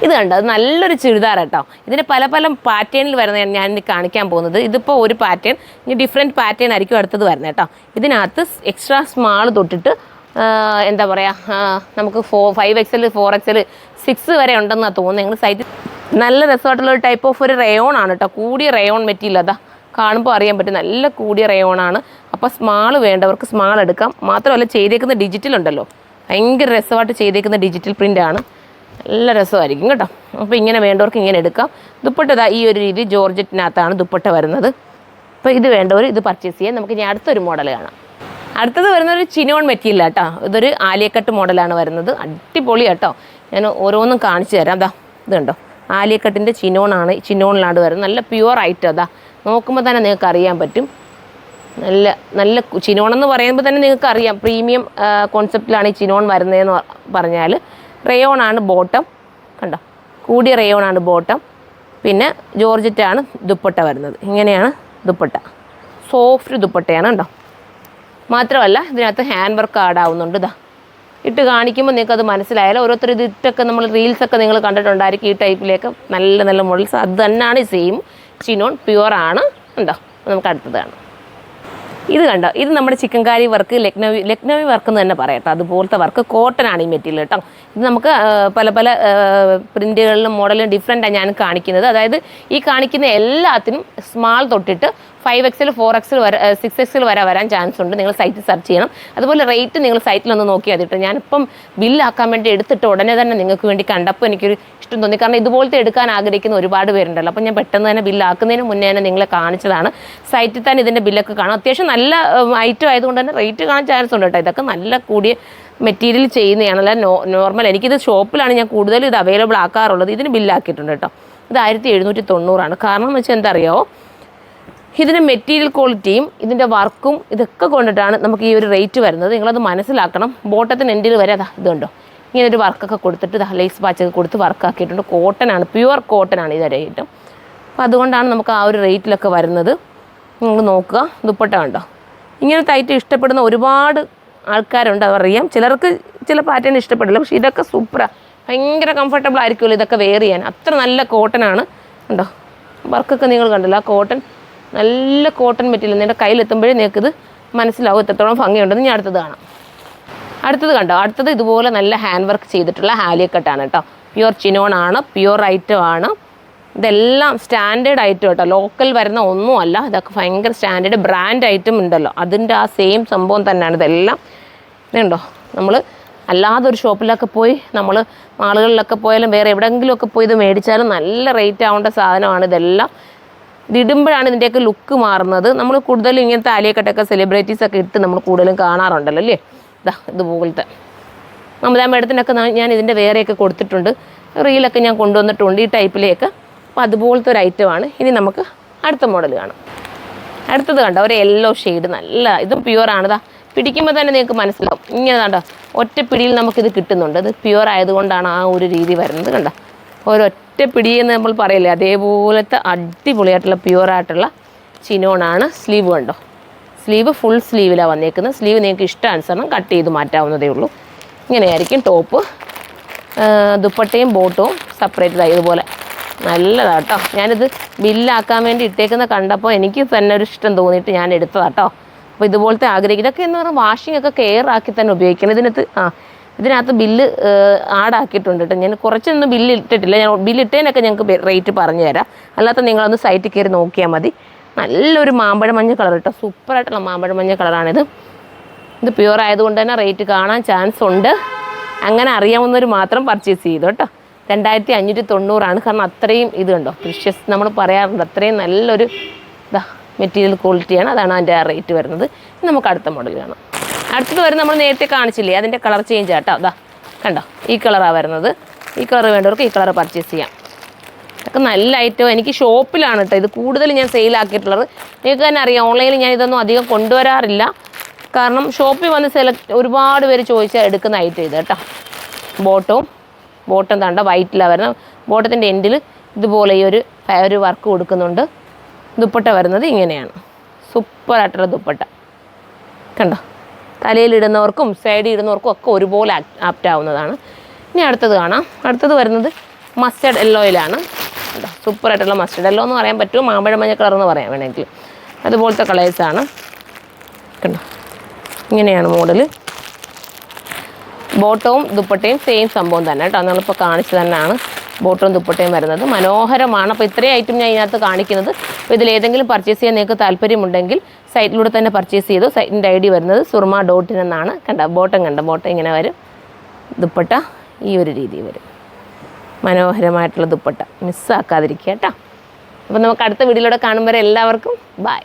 ഇത് കണ്ടോ, അത് നല്ലൊരു ചുരിദാർ കേട്ടോ. ഇതിന് പല പല പാറ്റേണിൽ വരുന്നതാണ് ഞാൻ ഇനി കാണിക്കാൻ പോകുന്നത്. ഇതിപ്പോൾ ഒരു പാറ്റേൺ, ഇനി ഡിഫറെൻറ്റ് പാറ്റേൺ ആയിരിക്കും അടുത്തത് വരുന്നത് കേട്ടോ. ഇതിനകത്ത് എക്സ്ട്രാ സ്മാൾ തൊട്ടിട്ട് എന്താ പറയുക, നമുക്ക് 5XL 4XL 6 വരെ ഉണ്ടെന്നാണ് തോന്നുന്നത്. നിങ്ങൾ സൈറ്റിൽ നല്ല രസമായിട്ടുള്ളൊരു ടൈപ്പ് ഓഫ് ഒരു റയോൺ ആണ് കേട്ടോ. കൂടിയ റയോൺ മെറ്റീരിയൽ അതാ കാണുമ്പോൾ അറിയാൻ പറ്റും, നല്ല കൂടിയ റയോണാണ്. അപ്പോൾ സ്മാൾ വേണ്ടവർക്ക് സ്മാൾ എടുക്കാം. മാത്രമല്ല ചെയ്തേക്കുന്ന ഡിജിറ്റൽ ഉണ്ടല്ലോ, ഭയങ്കര രസമായിട്ട് ചെയ്തേക്കുന്ന ഡിജിറ്റൽ പ്രിൻ്റാണ്, നല്ല രസമായിരിക്കും കേട്ടോ. അപ്പോൾ ഇങ്ങനെ വേണ്ടവർക്ക് ഇങ്ങനെ എടുക്കാം. ദുപ്പട്ട ഈ ഒരു രീതി ജോർജറ്റിനകത്താണ് ദുപ്പട്ട വരുന്നത്. അപ്പോൾ ഇത് വേണ്ടവർ ഇത് പർച്ചേസ് ചെയ്യാം. നമുക്ക് ഇനി അടുത്തൊരു മോഡൽ കാണാം. അടുത്തത് വരുന്നൊരു ചിനോൺ മെറ്റീരിയൽ കേട്ടോ. ഇതൊരു ആലിയക്കട്ട് മോഡലാണ് വരുന്നത്. അടിപൊളി കേട്ടോ. ഞാൻ ഓരോന്നും കാണിച്ചു തരാം. അതാ ഇത് കണ്ടോ, ആലിയക്കട്ടിൻ്റെ ചിനോണിലാണ് വരുന്നത്. നല്ല പ്യുവർ ആയിട്ട് അതാ നോക്കുമ്പോൾ തന്നെ നിങ്ങൾക്ക് അറിയാൻ പറ്റും. നല്ല നല്ല ചിനോണെന്ന് പറയുമ്പോൾ തന്നെ നിങ്ങൾക്ക് അറിയാം പ്രീമിയം കോൺസെപ്റ്റിലാണ് ഈ ചിനോൺ വരുന്നതെന്ന് പറഞ്ഞാൽ. റയോണാണ് ബോട്ടം, കണ്ടോ, കൂടിയ റയോണാണ് ബോട്ടം. പിന്നെ ജോർജറ്റാണ് ദുപ്പട്ട വരുന്നത്. ഇങ്ങനെയാണ് ദുപ്പട്ട, സോഫ്റ്റ് ദുപ്പട്ടയാണ് കണ്ടോ. മാത്രമല്ല ഇതിനകത്ത് ഹാൻഡ് വർക്ക് ആഡാവുന്നുണ്ട്. ഇതാ ഇട്ട് കാണിക്കുമ്പോൾ നിങ്ങൾക്കത് മനസ്സിലായാലും ഓരോരുത്തർ ഇത് ഇട്ടൊക്കെ നമ്മൾ റീൽസൊക്കെ നിങ്ങൾ കണ്ടിട്ടുണ്ടായിരിക്കും. ഈ ടൈപ്പിലേക്ക് നല്ല നല്ല മോഡൽസ് അത് തന്നെയാണ് സെയിം ചിനോൺ, പ്യുവറാണ്. ഉണ്ടോ, നമുക്ക് അടുത്തത് കാണാം. ഇത് കണ്ടോ, ഇത് നമ്മുടെ ചിക്കൻകാരി വർക്ക്, ലക്നൗവി വർക്ക് എന്ന് തന്നെ പറയട്ടോ. അതുപോലത്തെ വർക്ക്, കോട്ടൺ ആണ് ഈ മെറ്റീരിയൽ കേട്ടോ. ഇത് നമുക്ക് പല പല പ്രിൻറ്റുകളിലും മോഡലും ഡിഫറെൻറ്റാണ് ഞാൻ കാണിക്കുന്നത്. അതായത് ഈ കാണിക്കുന്ന എല്ലാത്തിനും സ്മാൾ തൊട്ടിട്ട് 5XL 4XL വരെ 6XL വരെ വരാൻ ചാൻസ് ഉണ്ട്. നിങ്ങൾ സൈറ്റിൽ സെർച്ച് ചെയ്യണം. അതുപോലെ റേറ്റ് നിങ്ങൾ സൈറ്റിലൊന്ന് നോക്കിയാൽ മതി. ഞാനിപ്പം ബില്ലാക്കാൻ വേണ്ടി എടുത്തിട്ട് ഉടനെ തന്നെ നിങ്ങൾക്ക് വേണ്ടി കണ്ടപ്പോൾ എനിക്കൊരു ഇഷ്ടം തോന്നി. കാരണം ഇതുപോലത്തെ എടുക്കാൻ ആഗ്രഹിക്കുന്ന ഒരുപാട് പേരുണ്ടല്ലോ. അപ്പം ഞാൻ പെട്ടെന്ന് തന്നെ ബില്ലാക്കുന്നതിന് മുന്നേ തന്നെ നിങ്ങളെ കാണിച്ചതാണ്. സൈറ്റിൽ തന്നെ ഇതിൻ്റെ ബില്ലൊക്കെ കാണാം. അത്യാവശ്യം നല്ല ഐറ്റം ആയതുകൊണ്ട് തന്നെ റേറ്റ് കാണാൻ ചാൻസ് ഉണ്ട് കേട്ടോ. ഇതൊക്കെ നല്ല കൂടിയ മെറ്റീരിയൽ ചെയ്യുന്നതാണ്, അല്ല നോർമൽ. എനിക്കിത് ഷോപ്പിലാണ് ഞാൻ കൂടുതലും ഇത് അവൈലബിൾ ആക്കാറുള്ളത്. ഇതിന് ബില്ലാക്കിയിട്ടുണ്ട് കേട്ടോ. ഇത് 1790 കാരണം എന്ന് വെച്ചാൽ എന്താ അറിയാമോ, ഇതിൻ്റെ മെറ്റീരിയൽ ക്വാളിറ്റിയും ഇതിൻ്റെ വർക്കും ഇതൊക്കെ കൊണ്ടിട്ടാണ് നമുക്ക് ഈ ഒരു റേറ്റ് വരുന്നത്. നിങ്ങളത് മനസ്സിലാക്കണം. ബോട്ടത്തിന് എൻഡിൽ വരെ അതാ ഇതുണ്ടോ, ഇങ്ങനെ ഒരു വർക്കൊക്കെ കൊടുത്തിട്ട് ലേസ് പാച്ചൊക്കെ കൊടുത്ത് വർക്കാക്കിയിട്ടുണ്ട്. കോട്ടനാണ്, പ്യുവർ കോട്ടനാണ് ഇത് റേറ്റും. അപ്പോൾ അതുകൊണ്ടാണ് നമുക്ക് ആ ഒരു റേറ്റിലൊക്കെ വരുന്നത്. നിങ്ങൾ നോക്കുക, ദുപ്പട്ട കണ്ടോ. ഇങ്ങനത്തെ ഐറ്റം ഇഷ്ടപ്പെടുന്ന ഒരുപാട് ആൾക്കാരുണ്ട്, അതറിയാം. ചിലർക്ക് ചില പാറ്റേൺ ഇഷ്ടപ്പെടില്ല, പക്ഷേ ഇതൊക്കെ സൂപ്പറാണ്, ഭയങ്കര കംഫർട്ടബിൾ ആയിരിക്കുമല്ലോ ഇതൊക്കെ വെയർ ചെയ്യാൻ. അത്ര നല്ല കോട്ടനാണ് കണ്ടോ. വർക്കൊക്കെ നിങ്ങൾ കണ്ടല്ലോ, ആ കോട്ടൺ, നല്ല കോട്ടൺ മെറ്റീരിയൽ. നിങ്ങളുടെ കയ്യിലെത്തുമ്പോഴേ നിങ്ങൾക്കിത് മനസ്സിലാവും എത്രത്തോളം ഭംഗിയുണ്ടെന്ന്. ഞാൻ അടുത്തത് കാണാം. അടുത്തത് കണ്ടോ, അടുത്തത് ഇതുപോലെ നല്ല ഹാൻഡ് വർക്ക് ചെയ്തിട്ടുള്ള ഹാലിയക്കട്ടാണ് കേട്ടോ. പ്യുവർ ചിനോണാണ്, പ്യുവർ ഐറ്റം ആണ്. ഇതെല്ലാം സ്റ്റാൻഡേർഡ് ഐറ്റം കേട്ടോ, ലോക്കൽ വരുന്ന ഒന്നുമല്ല. ഇതൊക്കെ ഭയങ്കര സ്റ്റാൻഡേർഡ് ബ്രാൻഡ് ഐറ്റം ഉണ്ടല്ലോ, അതിൻ്റെ ആ സെയിം സംഭവം തന്നെയാണ് ഇതെല്ലാം. ഇതുണ്ടോ, നമ്മൾ അല്ലാതെ ഒരു ഷോപ്പിലൊക്കെ പോയി, നമ്മൾ മാളുകളിലൊക്കെ പോയാലും വേറെ എവിടെയെങ്കിലുമൊക്കെ പോയി ഇത് മേടിച്ചാലും നല്ല റേറ്റ് ആവേണ്ട സാധനമാണ് ഇതെല്ലാം. ഇതിടുമ്പോഴാണ് ഇതിൻ്റെയൊക്കെ ലുക്ക് മാറുന്നത്. നമ്മൾ കൂടുതലും ഇങ്ങനത്തെ ആലിയക്കട്ടൊക്കെ സെലിബ്രിറ്റീസൊക്കെ ഇട്ട് നമ്മൾ കൂടുതലും കാണാറുണ്ടല്ലോ അല്ലേ. ഇതുപോലത്തെ നമ്മുടെ മേഡത്തിനൊക്കെ ഞാൻ ഇതിൻ്റെ വേറെയൊക്കെ കൊടുത്തിട്ടുണ്ട്, റീലൊക്കെ ഞാൻ കൊണ്ടുവന്നിട്ടുണ്ട് ഈ ടൈപ്പിലേക്ക്. അപ്പോൾ അതുപോലത്തെ ഒരു ഐറ്റമാണ്. ഇനി നമുക്ക് അടുത്ത മോഡൽ കാണാം. അടുത്തത് കണ്ടോ, ഒരു യെല്ലോ ഷെയ്ഡ്, നല്ല ഇതും പ്യുവറാണ്. പിടിക്കുമ്പോൾ തന്നെ നിങ്ങൾക്ക് മനസ്സിലാവും. ഇങ്ങനെ കണ്ടോ, ഒറ്റ പിടിയിൽ നമുക്കിത് കിട്ടുന്നുണ്ട്. ഇത് പ്യുവർ ആയതുകൊണ്ടാണ് ആ ഒരു രീതി വരുന്നത്. കണ്ടോ, ഒരൊറ്റ പിടിയെന്ന് നമ്മൾ പറയില്ലേ, അതേപോലത്തെ അടിപൊളിയായിട്ടുള്ള പ്യുവറായിട്ടുള്ള ചിനോണാണ്. സ്ലീവ് കണ്ടോ, സ്ലീവ് ഫുൾ സ്ലീവിലാണ് വന്നേക്കുന്നത്. സ്ലീവ് നിങ്ങൾക്ക് ഇഷ്ടാനുസരണം കട്ട് ചെയ്ത് മാറ്റാവുന്നതേ ഉള്ളൂ. ഇങ്ങനെയായിരിക്കും ടോപ്പ്. ദുപ്പട്ടയും ബോട്ടവും സെപ്പറേറ്റ് ഇതുപോലെ നല്ലതാട്ടോ. ഞാനിത് ബില്ലാക്കാൻ വേണ്ടി ഇട്ടേക്കുന്ന കണ്ടപ്പോൾ എനിക്ക് തന്നെ ഒരു ഇഷ്ടം തോന്നിയിട്ട് ഞാൻ എടുത്തതാട്ടോ. അപ്പോൾ ഇതുപോലത്തെ ആഗ്രഹിക്കും. ഇതൊക്കെ എന്ന് പറഞ്ഞാൽ വാഷിംഗ് ഒക്കെ കെയർ ആക്കി തന്നെ ഉപയോഗിക്കണം. ഇതിനകത്ത് ബില്ല് ആഡാക്കിയിട്ടുണ്ട് കേട്ടോ. ഞാൻ കുറച്ചൊന്നും ബില്ല് ഇട്ടിട്ടില്ല. ഞാൻ ബില്ലിട്ടതിനൊക്കെ ഞങ്ങൾക്ക് റേറ്റ് പറഞ്ഞു തരാം. അല്ലാത്ത നിങ്ങളൊന്ന് സൈറ്റിൽ കയറി നോക്കിയാൽ മതി. നല്ലൊരു മാമ്പഴ മഞ്ഞ കളർ കേട്ടോ, സൂപ്പറായിട്ടുള്ള മാമ്പഴ മഞ്ഞ കളറാണിത്. ഇത് പ്യുവർ ആയതുകൊണ്ട് തന്നെ റേറ്റ് കാണാൻ ചാൻസ് ഉണ്ട്. അങ്ങനെ അറിയാവുന്നവർ മാത്രം പർച്ചേസ് ചെയ്തു കേട്ടോ. 2590 കാരണം അത്രയും ഇത് കണ്ടോ, പ്രിഷ്യസ് നമ്മൾ പറയാറുണ്ട്, അത്രയും നല്ലൊരു മെറ്റീരിയൽ ക്വാളിറ്റിയാണ്. അതാണ് അതിൻ്റെ ആ റേറ്റ് വരുന്നത്. നമുക്ക് അടുത്ത മോഡൽ കാണാം. അടുത്തത് വരെ നമ്മൾ നേരത്തെ കാണിച്ചില്ലേ, അതിൻ്റെ കളർ ചേഞ്ച് ആട്ടോ. കണ്ടോ, ഈ കളറാണ് വരുന്നത്. ഈ കളർ വേണ്ടവർക്ക് ഈ കളർ പർച്ചേസ് ചെയ്യാം. ഇതൊക്കെ നല്ല ഐറ്റം. എനിക്ക് ഷോപ്പിലാണ് കേട്ടോ ഇത് കൂടുതൽ ഞാൻ സെയിലാക്കിയിട്ടുള്ളത്. നിങ്ങൾക്ക് തന്നെ അറിയാം, ഓൺലൈനിൽ ഞാൻ ഇതൊന്നും അധികം കൊണ്ടുവരാറില്ല. കാരണം ഷോപ്പിൽ വന്ന് ഒരുപാട് പേര് ചോദിച്ചാൽ എടുക്കുന്ന ഐറ്റം ഇത് കേട്ടോ. ബോട്ടം തണ്ട വൈറ്റിലാണ് വരുന്നത്. ബോട്ടത്തിൻ്റെ എൻഡിൽ ഇതുപോലെ ഈ ഒരു വർക്ക് കൊടുക്കുന്നുണ്ട്. ദുപ്പട്ട വരുന്നത് ഇങ്ങനെയാണ്, സൂപ്പറായിട്ടുള്ള ദുപ്പട്ട കണ്ടോ. തലയിലിടുന്നവർക്കും സൈഡിൽ ഇടുന്നവർക്കും ഒക്കെ ഒരുപോലെ ആപ്റ്റ് ആവുന്നതാണ്. ഇനി അടുത്തത് കാണാം. അടുത്തത് വരുന്നത് മസ്റ്റർഡ് യെല്ലോയിലാണ് കേട്ടോ. സൂപ്പറായിട്ടുള്ള മസ്റ്റർഡ് യെല്ലോ എന്ന് പറയാൻ പറ്റുമോ, മാമ്പഴ മഞ്ഞ കളർ എന്ന് പറയാൻ വേണമെങ്കിൽ. അതുപോലത്തെ കളേഴ്സാണ് കണ്ടോ. ഇങ്ങനെയാണ് മോഡൽ. ബോട്ടവും ദുപ്പട്ടയും സെയിം സംഭവം തന്നെ കേട്ടോ. നമ്മളിപ്പോൾ കാണിച്ചു തന്നെയാണ് ബോട്ടവും ദുപ്പട്ടയും വരുന്നത്. മനോഹരമാണ്. അപ്പോൾ ഇത്രയും ഐറ്റം ഞാൻ ഇതിനകത്ത് കാണിക്കുന്നത്. അപ്പോൾ ഇതിലേതെങ്കിലും പർച്ചേസ് ചെയ്യാൻ നിങ്ങൾക്ക് താല്പര്യമുണ്ടെങ്കിൽ സൈറ്റിലൂടെ തന്നെ പർച്ചേസ് ചെയ്തു. സൈറ്റിൻ്റെ ഐ ഡി വരുന്നത് surma.in എന്നാണ്. കണ്ടോ ബോട്ടം ഇങ്ങനെ വരും. ദുപ്പട്ട ഈ ഒരു രീതി വരും. മനോഹരമായിട്ടുള്ള ദുപ്പട്ട മിസ്സാക്കാതിരിക്കുക കേട്ടോ. അപ്പോൾ നമുക്ക് അടുത്ത വീഡിയോയിലൂടെ കാണുമ്പോൾ എല്ലാവർക്കും ബൈ.